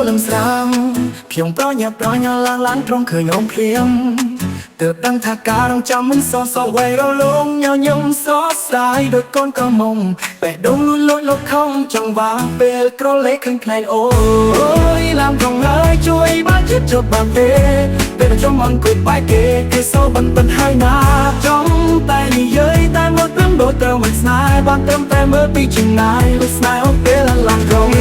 លឹមស្រាំខ្ញុំប្រញាប់ឡើងត្រង់ឃើញអូនភ្លៀងទើបដឹងថាការរងចាំមិនសសវ័យរលងញញឹមសោកស្ដាយដូចកូនក្រមុំបេះដូងលួចលត់ខំចង់វ៉ាពេលក្រឡេកឃើញផ្នែកអូយឡើងត្រង់ហើយជួយបានចិត្តចុះបានទេពេលចង់អង្គុយបែកគេសោបន្តិចហើយណាចង់តែនិយាយតែមកត្រឹមដូចត្រូវមិនស្នេហ៍បានត្រឹមតែមើលពីចម្ងាយលុះស្នេហ៍អូនពេលឡើងត្រង់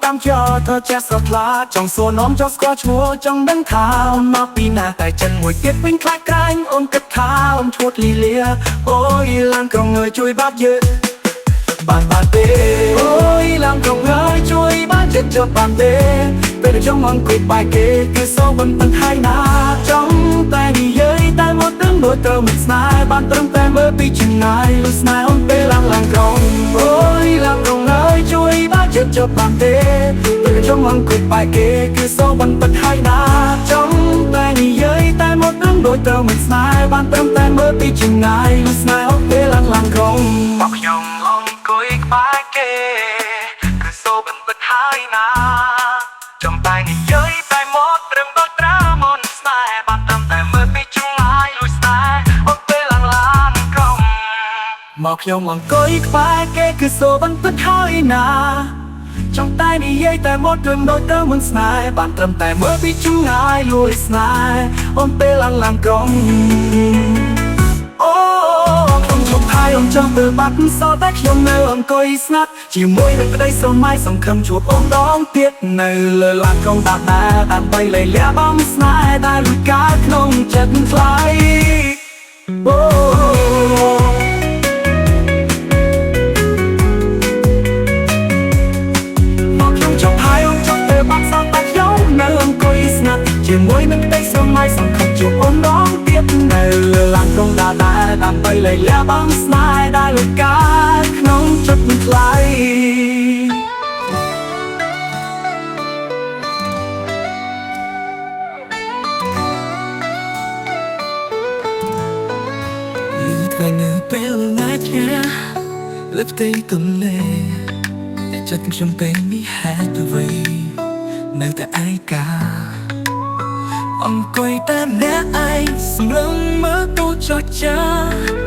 តាមចោเธอចេះស្រស់ថ្លាចង់សួរនាំចង់ស្គាល់ឈ្មោះចង់ដឹងថាអូនមកពីណាតែចិនមួយទៀតវិញខ្លាចក្រែងអូនគិតថាអូនឈួតលីលាអូយឡើងក្រុងងើយជួយបាត់យើបានទេអូយឡើងក្រុងងើយជួយបានចិត្តចុះបានទេពេលចង់អង្គុយបែកគេគឺសោបន្តិចហើយណាចង់តែនិយាយតែមកដឹងដូចត្រូវមិនស្នេហ៍បានត្រឹមតែមើលពីចម្ងាយលុះស្នេហ៍អូនពេលឡើងក្រុងអូយឡើងក្រុងងើយជួយបានចិត្តចុះបានទេពេលចង់អង្គុយបែកគេគឺសោបន្តិចហើយណាចង់តែនិយាយតែមកដឹងដូចត្រូវមិនស្នេហ៍បានត្រឹមតែមើលពីចម្ងាយលុះស្នេហ៍អូនពេលឡើងក្រុងមកខ្ញុំអង្គុយក្បែរគេគឺសោបន្តិចហើយណាចង់តែនិយាយតែមកត្រឹមដូចត្រូវមិនស្នេហ៍បានត្រឹមតែមើលពីចម្ងាយលុះស្នេហ៍អូនពេលឡើងក្រុងមកខ្ញុំអង្គុយក្បែរគេគឺសោបន្តិចហើយណាចង់តែនិយាយតែមកត្រឹមដូចត្រូវមិនស្នេហ៍បានត្រឹមតែមើលពីចម្ងាយលួចស្នេហ៍អូនពេលឡើងក្រុងអូខ្ញុំជប់ហើយអូនចង់ទៅបាត់សោតែខ្ញុំនៅអង្គុយស្ងាត់ជាមួយនឹងក្តីស្រមៃសង្ឃឹមជួបអូនដងទៀតនៅលើឡានក្រុងដើម្បីលៃលាបំស្នេហ៍ដែលលួចកើតក្នុងចិត្តថ្លៃអូជាមួយនឹងក្តីស្រមៃសង្ឃឹមជួបអូនដងទៀតនៅលើឡានក្រុងដើម្បីលៃលាបំស្នេហ៍ដែលលួចកើតក្នុងចិត្តមិនថ្លៃថ្ងៃនៅពេលណាស់លើផ្ទៃទន្លេចិត្តខ្ញុំពេលនេះហេតុអ្វីនៅតែឯកាអង្គុយតែម្នាក់ឯងសម្លឹងមើលទូចចចា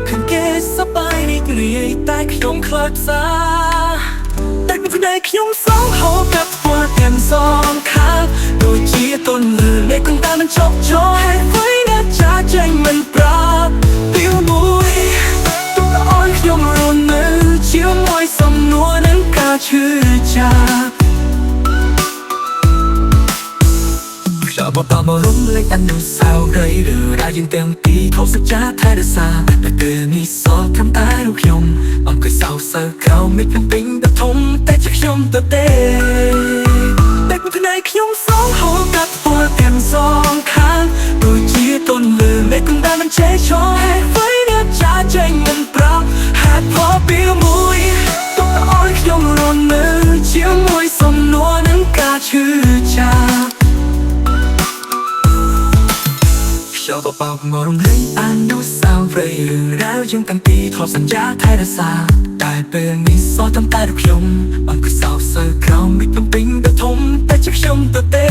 ឃើញគេសប្បាយរីករាយតែខ្ញុំខ្លោចផ្សាតែក្នុងភ្នែកខ្ញុំសងហូរកាត់ពណ៌ទាំងសងខាងដូចជាទន្លើលេខគង់តែមិនចប់ចោលហេតុអ្វីអ្នកចាចេញមិនប្រាប់ពីមួយទុកឲ្យខ្ញុំរស់នៅជាមួយសំណួរនឹងការឈឺចាប់បបមករំលែកអនុស្សាវរីយ៍ឬរ៉ាវយើងទាំងពីរខុសសច្ចាថែរក្សាតែពេលនេះសល់ត្រឹមតែរូបខ្ញុំអង្គុយសោកសៅក្រោមមេឃពេញដ៏ធំតែជាខ្ញុំទៅទេតែក្នុងថ្ងៃខ្ញុំសងហូរកាត់ពណ៌ទាំងសងខាងដូចជាទន្លើមេឃគង់តែមិនចេះឈរហេតុអ្វីអ្នកចាចេញមិនប្រាប់ហេតុផលពីមួយទុកឲ្យខ្ញុំរស់នៅជាមួយសំណួរនឹងការឈឺចាប់ចូលបបមករំលែកអនុស្សាវរីយ៍រឿងរ៉ាវយើងតាំងពីធ្លាប់សន្យាថែរក្សាតែពេលនេះសល់តែរូបខ្ញុំអង្គុយសោកសៅក្រោមមេឃពេញដ៏ធំតែជាខ្ញុំទៅទេ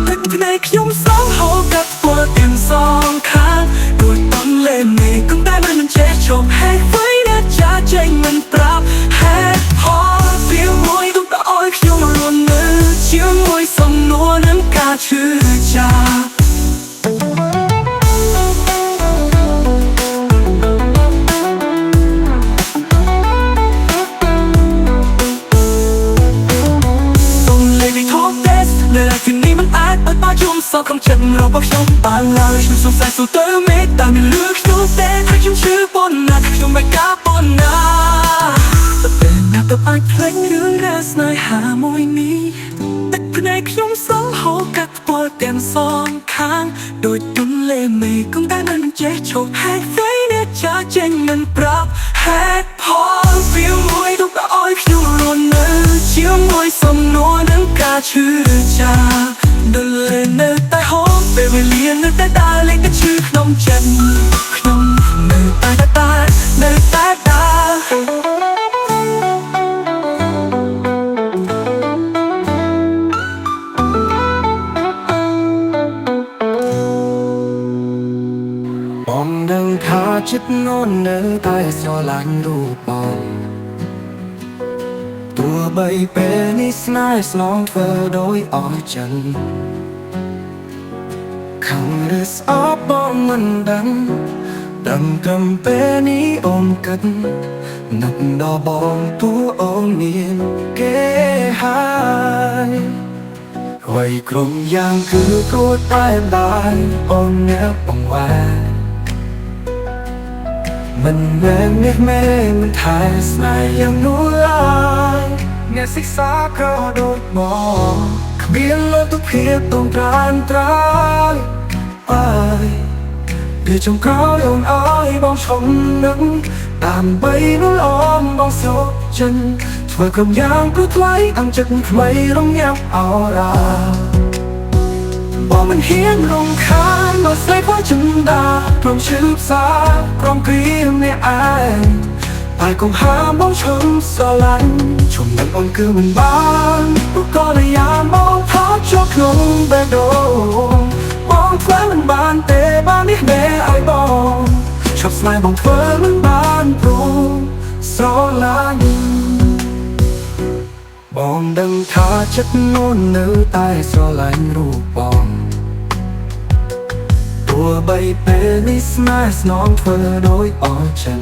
តែថ្ងៃខ្ញុំសងហូរកាត់ពណ៌ទាំងសងខាងដូចតន់លេមេឃគង់តែមិនចេះឈប់ហេតុអ្វីអ្នកចាចេញមិនប្រាប់ហេតុផលពីមួយទុកឲ្យខ្ញុំរស់នៅជាមួយសំណួរនឹងការឈឺចាប់សោកក្នុងចិត្តរបស់ខ្ញុំបានឡើយខ្ញុំសង្ស័យសួរទៅមេតែមិនលឺខ្ញុំទេហើយខ្ញុំឈឺប៉ុណ្ណាខ្ញុំមិនការប៉ុណ្ណាតែពេលណាទៅអាចភ្លេចរឿងរ៉ាវស្នេហាមួយនេះទឹកភ្នែកខ្ញុំសងហូរកាត់ពណ៌ទាំងសងខាងដូចទន្លេមេឃគង់តែមិនចេះឈប់ហេតុអ្វីអ្នកចាចេញមិនប្រាប់ហេតុផលពីមួយទុកឲ្យខ្ញុំរស់នៅជាមួយសំណួរនឹងការឈឺ ចិនខ្ញុំនៅតែនៅតែបងដឹងថាចិត្តងន់នៅតែស្រឡាញ់រូបបងទោះបីពេលនេះស្នេហ៍ស្លងធ្វើដោយអស់ចិនខំឬស្អប់បងមិនដឹងត្រឹមពេលនេះអូនគិតនឹកដល់បងទោះអូនមានគេហើយអ្វីគ្រប់យ៉ាងគឺគួរតែបានអូនអ្នកបងវ៉ាមិនមែននេះមេមិនថែស្នេហ៍យ៉ាងនោះឡើយអ្នកសិក្សាក៏ដូចមកគ្មានលទ្ធភាពต้องត្រាយពីចុងក្រោយអូនអើយបងឈប់នឹងដើម្បីនោះអមបងសុខចិនធ្វើគ្រប់យ៉ាងព្រោះថ្លៃអង្គចិត្តថ្មីរំងាប់អរ៉ាបងមិនហ៊ានរំខានមកស្លេកว่าចិនដាព្រមឈឺផ្សាព្រមគ្រាអ្នកឯងតែកុំហាមបងឈប់ស្រឡាញ់ជុំនឹងអូនគឺមិនបានព្រោះក៏តែយ៉ាងបងថតចូលក្នុងបេះដូងបងធ្វើមិនបានទេបាននេះមេឲ្យបងឈប់ស្នេហ៍បងធ្វើមិនបានព្រោះស្រឡាញ់បងដឹងថាចិត្តនូននៅតែស្រឡាញ់រូបបងទោះបីពេលនេះស្នេហ៍ស្នងធ្វើដោយអស់ចិន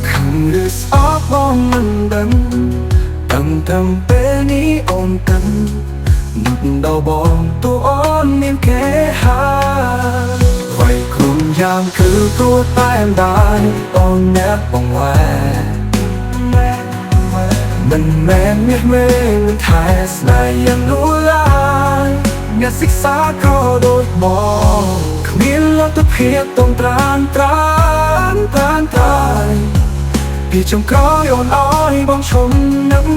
ខំឬស្អប់បងមិនដឹងត្រឹមពេលនេះអូនកាន់នឹកដល់បងតួអូនមានគេហើយអ្វីគ្រប់យ៉ាងគឺព្រោះតែបានអូនអ្នកបងវ៉ាមិនមែនមាសមេមិនថែស្នេហ៍យ៉ាងនោះឡើយអ្នកសិក្សាក៏ដូចបងគ្មានលទ្ធភាពต้องត្រាយពីចុងក្រោយអូនអើយបងឈប់នឹង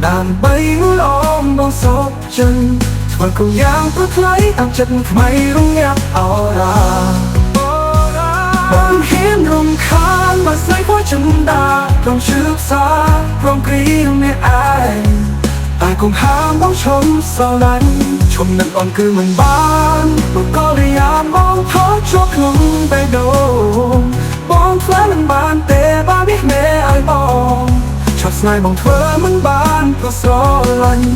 ដើម្បីនោះអមបងសុខចិនធ្វើគ្រប់យ៉ាងព្រោះថ្លៃអង្គចិត្តថ្មីរំងាប់អរ៉ាបងហ៊ានរំខានមកស្នេហ៍ចិនដាព្រមឈឺផ្សាព្រមគ្រាអ្នកឯងតែកុំហាមបងឈប់ស្រឡាញ់ឈប់នឹងអូនគឺមិនបានព្រោះក៏តែយ៉ាងបងថតចូលក្នុងបេះដូងបងធ្វើមិនបានទេបាននេះមេឲ្យបងឈប់ស្នេហ៍បងធ្វើមិនបានក៏ស្រឡាញ់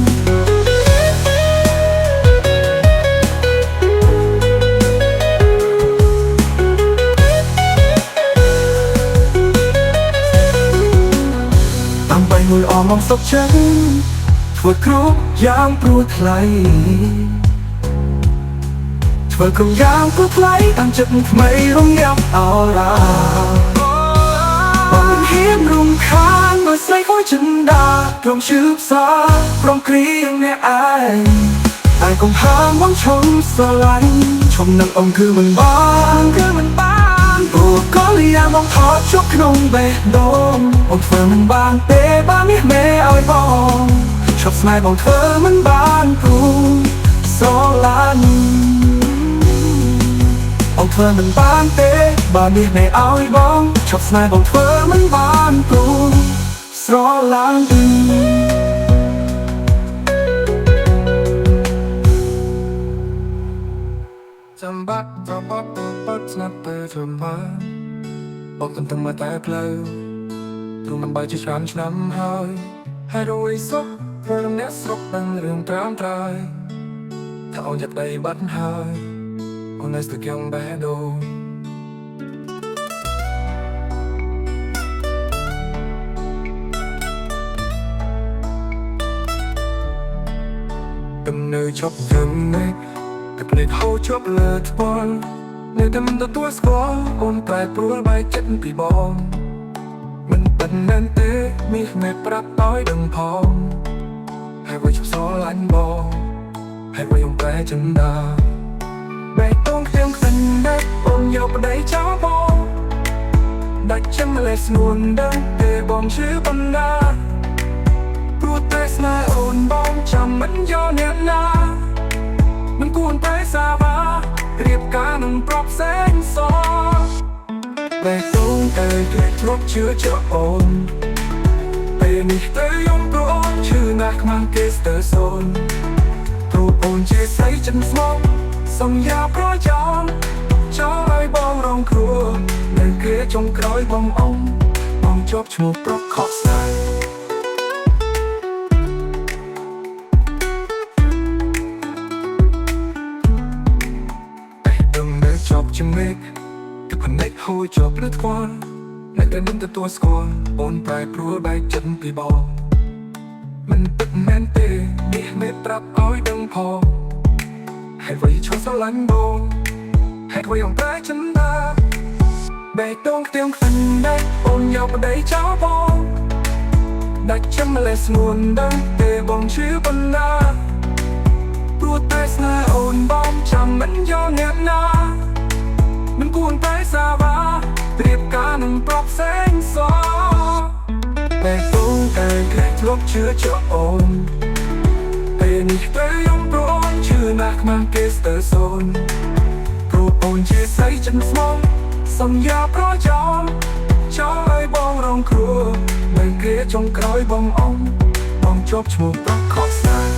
ដើម្បីមួយអមមកសុខចិនធ្វើគ្រប់យ៉ាងព្រោះថ្លៃធ្វើគ្រប់យ៉ាងព្រោះថ្លៃតាំងចិត្តថ្មីរំងាប់អរ៉ាបងហ៊ានរំខានមកស្លេកឲ្យចិនដាព្រមឈឺផ្សាព្រមគ្រាអ្នកឯងតែកុំហាមបងឈប់ស្រឡាញ់ឈប់នឹងអូនគឺមិនបានព្រោះក៏លីយ៉ាបងថតជប់ក្នុងបេះដូងអូនធ្វើមិនបានទេបាននេះមេឲ្យបងឈប់ស្នេហ៍បងធ្វើមិនបានព្រោះស្រឡាញ់អូនធ្វើមិនបានទេបាននេះមេឲ្យបងឈប់ស្នេហ៍បងធ្វើមិនបានព្រោះស្រឡាញ់ចាំបាត់របស់បាត់ស្នាប់ទៅធ្វើមកបងកំពុងមកតែផ្លូវទ្រង់នឹងបើជាឆ្នាំហើយហើយរួយសុខព្រមអ្នកស្រុកដឹងរឿងត្រាំត្រៃថាអូនចាប់ដីបាត់ហើយអូននៅស្ទើរយ៉ាងបេះដូងកំនៅជប់ត្រឹមនេះតែភ្នែកហូរជាប់លើថ្ពាល់នៅតែមិនទទួលស្គាល់អូនប្រែប្រួលបែកចិត្តពីបងមិនប៉ុណ្ណឹងទេមានអ្នកប្រាប់ឲ្យដឹងផងហើយវាជប់ស្រឡាញ់បងហើយវាយំតែចិនដាបែកតងខ្ញុំខ្លាំងណាស់អូនយកប្តីចោលបងដាច់ចាំលេស្នួនដឹងទេបងជឿបណ្ណាព្រោះតែស្នេហ៍អូនបងចាំមិនយកអ្នកណាមិនគួរតែសាបា เรียบการនឹងប្របแสงสองแต่ต้องแต่เด็กรบเชื่อเจ้าโอนពេលនេះទៅយំព្រអូនឈឺណាស់ខ្មាំងគេស្ទើរសូនព្រោះអូនជាស្រីចិនស្មងសង្យាប្រយោជន៍ចោលឲ្យបងរងគ្រោះនៅគេចុងក្រោយបងបងជាប់ឈ្មោះប្រកខកស្នេហ៍ដឹងនៅជាប់ជាមេឃទឹកភ្នែកហូរជាប់លើថ្គាល់នៅតែមិនទទួលស្គាល់អូនប្រែប្រួលបែកចិត្តពីបងមិនពិតមែនទេនេះមេប្រាប់ឲ្យដឹងផងហេតុអ្វីឈប់ស្រឡាញ់បងហេតុអ្វីអងប្រែចិនដាបែកដងខ្ទៀងខ្វិនដែរអូនយកប្តីចោលបងដាច់ចាំម្លេះស្ងួនដឹងទេបងជឿបណ្ណាព្រោះតែស្នេហ៍អូនបងចាំមិនយកអ្នកណាមិនគួរតែសាវ៉ាត្រៀបការនឹងប្របแสงสองแต่ต้องแต่แค่ลบเชื่อเจ้าโอนពេលនេះទៅយំព្រអូនឈឺណាស់ខ្មាំងគេស្ទើរសូនព្រោះអូនជាស្រីចិនស្មងសង្យាប្រយោជន៍ចោលឲ្យបងរងគ្រោះនៅគេចុងក្រោយបងជាប់ឈ្មោះប្រកខកស្នេហ៍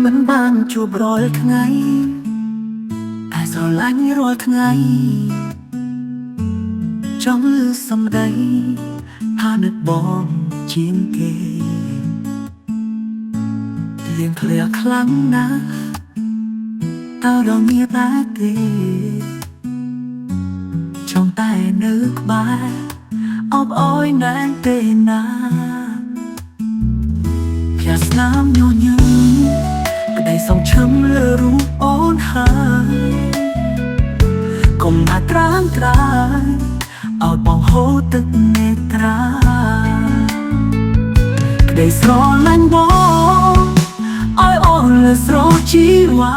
មិនបានជួបរាល់ថ្ងៃតែស្រឡាញ់រាល់ថ្ងៃចង់ឮសំដីថានឹកបងជាងគេលៀងធ្លាក់ខ្លាំងណាស់តើរងាដែរទេចង់តែនៅក្បែរអបអរណែនទេណាផ្កាស្នាមញញឹមក្តីសងឈឹមលើរូបអូនហើយកុំអាត្រាំត្រាយឲ្យបងហូរទឹកនេត្រាក្តីស្រឡាញ់បងឲ្យអូនលើស្រោជីវ៉ា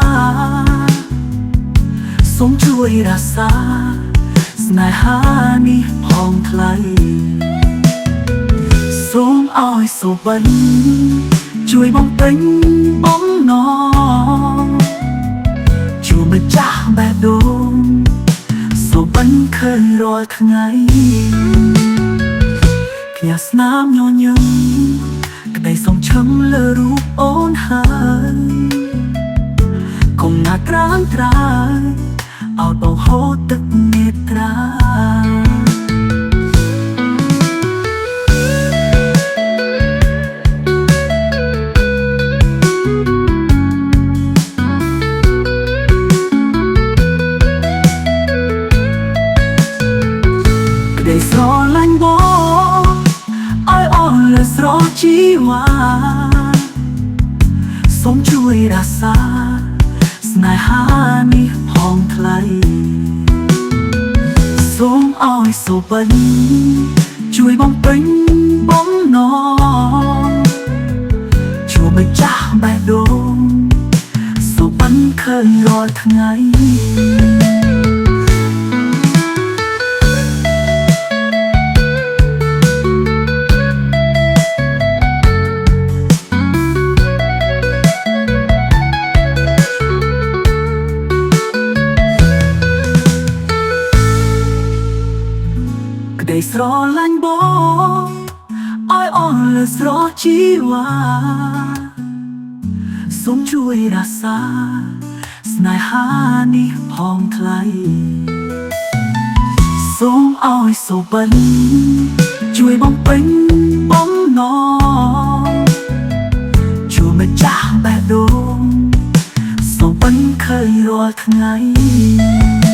សូមជួយរក្សាស្នេហានេះផងថ្លៃសូមឲ្យសុបិនជួយបំពេញបំណងជួបម្ចាស់បែបដូងសុបិនឃើញរាល់ថ្ងៃផ្ញើស្នាមញញឹមក្តីសងឈឹមលើរូបអូនហើយកុំណាត្រាំត្រាយឲ្យបងហូរទឹកនេត្រាស្រឡាញ់បងឲ្យអូនលើស្រោជីវ៉ាសូមជួយរក្សាស្នេហានេះផងថ្លៃសូមឲ្យសុបិនជួយបំពេញបំណងជួបម្ចាស់បែបដូងសុបិនឃើញរាល់ថ្ងៃក្តីស្រឡាញ់បងឲ្យអូនលើស្រោជីវ៉ាសូមជួយរក្សាស្នេហានេះផងថ្លៃសូមឲ្យសុបិនជួយបំពេញបំណងជួបម្ចាស់បែបដូងសុបិនឃើញរាល់ថ្ងៃ